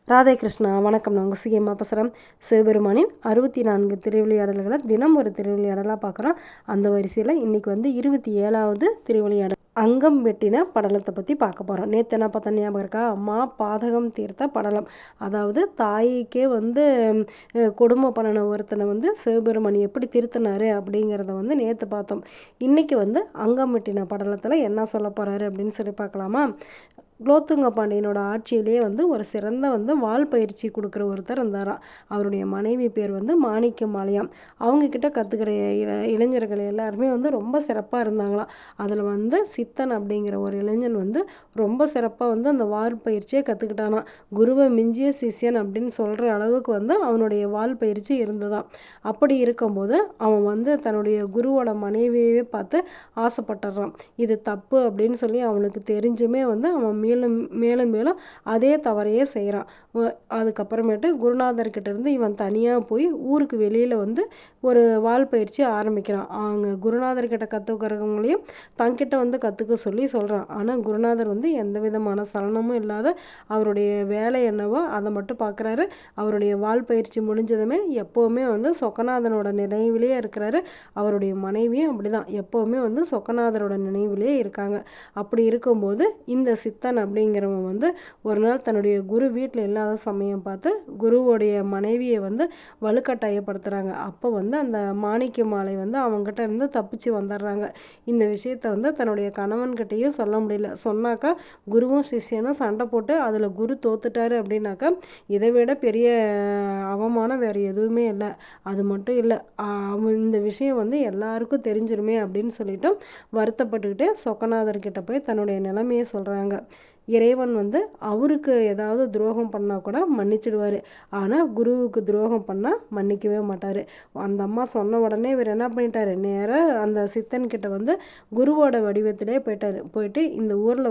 ராதே கிருஷ்ணா, வணக்கம். நான் உங்கள் சிஎம்மா பேசுகிறேன். சிவபெருமானின் 64 திருவிளையாடல்களை தினம் ஒரு திருவிளையாடலாக பார்க்குறோம். அந்த வரிசையில் இன்றைக்கி 27வது திருவிளையாடல் அங்கம் வெட்டின படலத்தை பற்றி பார்க்க போகிறோம். நேற்று என்ன பார்த்தா ஞாபகம் இருக்கா? அம்மா பாதகம் தீர்த்த படலம். அதாவது தாய்க்கே கொடுமை பண்ணின ஒருத்தனை சிவபெருமான் எப்படி திருத்தினார் அப்படிங்கிறத நேற்று பார்த்தோம். இன்றைக்கி அங்கம் வெட்டின படலத்தில் என்ன சொல்ல போகிறாரு அப்படின்னு சொல்லி பார்க்கலாமா? குலோத்துங்க பாண்டியனோட ஆட்சியிலே ஒரு சிறந்த வால் பயிற்சி கொடுக்குற ஒருத்தர் இருந்தாராம். அவருடைய மனைவி பேர் மாணிக்க மாலையாம். அவங்கக்கிட்ட கற்றுக்கிற இளைஞர்கள் எல்லாருமே ரொம்ப சிறப்பாக இருந்தாங்களாம். அதில் சித்தன் அப்படிங்கிற ஒரு இளைஞன் ரொம்ப சிறப்பாக அந்த வால் பயிற்சியை கற்றுக்கிட்டானாம். குருவை மிஞ்சிய சிஷ்யன் அப்படின்னு சொல்கிற அளவுக்கு அவனுடைய வால் பயிற்சி இருந்ததாம். அப்படி இருக்கும்போது அவன் தன்னுடைய குருவோட மனைவியவே பார்த்து ஆசைப்பட்டுறான். இது தப்பு அப்படின்னு சொல்லி அவனுக்கு தெரிஞ்சுமே அவன் மேலும் மேலும் மேலும் அதே தவறையே செய்கிறான். அதுக்கப்புறமேட்டு குருநாதர்கிட்ட இருந்து இவன் தனியாக போய் ஊருக்கு வெளியில் ஒரு வால் பயிற்சி ஆரம்பிக்கிறான். அங்கே குருநாதர்கிட்ட கற்றுக்கிறவங்களையும் தங்கிட்ட கற்றுக்க சொல்லி சொல்கிறான். ஆனால் குருநாதர் எந்த விதமான சலனமும் இல்லாத அவருடைய வேலை என்னவோ அதை மட்டும் பார்க்குறாரு. அவருடைய வால் பயிற்சி முடிஞ்சதுமே எப்போவுமே சொக்கநாதனோட நினைவிலேயே இருக்கிறாரு. அவருடைய மனைவியும் அப்படி தான் எப்போவுமே சொக்கநாதரோட நினைவிலேயே இருக்காங்க. அப்படி இருக்கும்போது இந்த சித்தன் அப்படிங்கிறவன் ஒரு நாள் தன்னுடைய குரு வீட்டில் இல்லாத சமயம் பார்த்து குருவோடைய மனைவியை வலுக்கட்டாயப்படுத்துகிறாங்க. அப்போ அந்த மாணிக்க மாலை அவங்ககிட்ட இருந்து தப்பிச்சு வந்துடுறாங்க. இந்த விஷயத்த தன்னுடைய கணவன்கிட்டையும் சொல்ல முடியல. சொன்னாக்கா குருவும் சிஷ்யனும் சண்டை போட்டு அதில் குரு தோத்துட்டாரு அப்படின்னாக்கா இதை விட பெரிய அவமானம் வேறு எதுவுமே இல்லை. அது மட்டும் இல்லை, இந்த விஷயம் எல்லாருக்கும் தெரிஞ்சிருமே அப்படின்னு சொல்லிட்டு வருத்தப்பட்டுக்கிட்டு சொக்கநாதர்கிட்ட போய் தன்னுடைய நிலைமையை சொல்கிறாங்க. இறைவன் அவருக்கு ஏதாவது துரோகம் பண்ணால் கூட மன்னிச்சிடுவார். ஆனால் குருவுக்கு துரோகம் பண்ணால் மன்னிக்கவே மாட்டார். அந்த அம்மா சொன்ன உடனே இவர் என்ன பண்ணிட்டாரு, நேராக அந்த சித்தன்கிட்ட குருவோட வடிவத்திலே போயிட்டு இந்த ஊரில்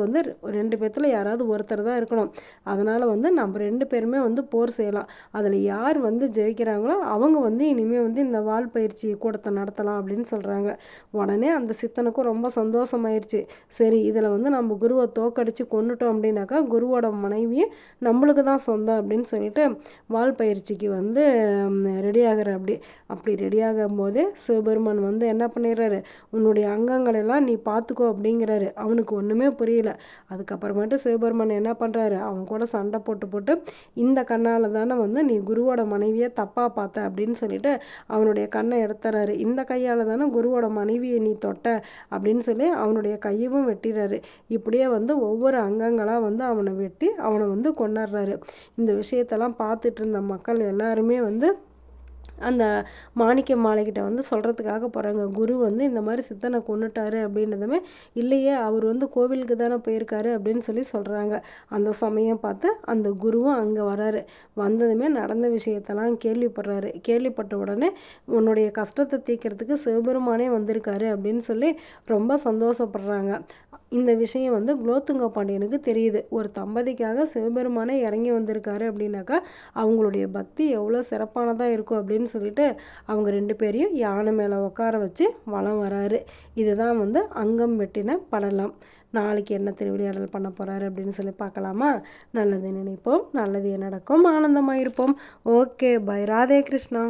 2 பேர்த்தில் யாராவது ஒருத்தர் தான் இருக்கணும். அதனால் நம்ம 2 பேருமே போர் செய்யலாம். அதில் யார் ஜெயிக்கிறாங்களோ அவங்க இனிமேல் இந்த வால் பயிற்சி கூடத்தை நடத்தலாம் அப்படின்னு சொல்கிறாங்க. உடனே அந்த சித்தனுக்கும் ரொம்ப சந்தோஷமாயிருச்சு. சரி, இதில் நம்ம குருவை தோக்கடிச்சு கொண்டுட்டோம் அப்படின்னாக்கா குருவோட மனைவியும் நம்மளுக்கு தான் சொந்தம் அப்படின்னு சொல்லிட்டு வால் பயிற்சிக்கு ரெடி ஆகிற அப்படி ரெடி ஆகும் போதே சிவபெருமான் என்ன பண்ணிடுறாரு, உன்னுடைய அங்கங்களெல்லாம் நீ பார்த்துக்கோ அப்படிங்கிறாரு. அவனுக்கு ஒன்றுமே புரியல. அதுக்கப்புறமேட்டு சிவபெருமான் என்ன பண்ணுறாரு, அவன் கூட சண்டை போட்டு இந்த கண்ணால் தானே நீ குருவோட மனைவியை தப்பாக பார்த்த அப்படின்னு சொல்லிட்டு அவனுடைய கண்ணை எடுத்துறாரு. இந்த கையால் தானே குருவோட மனைவியை நீ தொட்ட அப்படின்னு சொல்லி அவனுடைய கையவும் வெட்டிடுறாரு. இப்படியே ஒவ்வொரு அங்கங்களாக அவனை வெட்டி அவனை கொண்டாடுறாரு. இந்த விஷயத்தெல்லாம் பார்த்துட்டு இருந்த மக்கள் எல்லாருமே அந்த மாணிக்க மாலைக்கிட்ட சொல்கிறதுக்காக போகிறாங்க. குரு இந்த மாதிரி சித்தனை கொண்டுட்டாரு அப்படின்றதுமே இல்லையே, அவர் கோவிலுக்கு தானே போயிருக்காரு அப்படின்னு சொல்லி சொல்கிறாங்க. அந்த சமயம் பார்த்து அந்த குருவும் அங்கே வராரு. வந்ததுமே நடந்த விஷயத்தெல்லாம் கேள்விப்படுறாரு. கேள்விப்பட்ட உடனே உன்னுடைய கஷ்டத்தை தீர்க்கறதுக்கு சிவபெருமானே வந்திருக்காரு அப்படின்னு சொல்லி ரொம்ப சந்தோஷப்படுறாங்க. இந்த விஷயம் குலோத்துங்க பாண்டியனுக்கு தெரியுது. ஒரு தம்பதிக்காக சிவபெருமானே இறங்கி வந்திருக்காரு அப்படின்னாக்கா அவங்களுடைய பக்தி எவ்வளோ சிறப்பானதாக இருக்கும் அப்படின்னு சொல்லிட்டு அவங்க 2 பேரையும் யானை மேலே உட்கார வச்சு வலம் வராரு. இதுதான் அங்கம் வெட்டின படலம். நாளைக்கு என்ன திருவிளையாடல் பண்ண போகிறாரு அப்படின்னு சொல்லி பார்க்கலாமா? நல்லது நினைப்போம், நல்லதே நடக்கும், ஆனந்தமாக இருப்போம். Okay, bye. ராதே கிருஷ்ணா.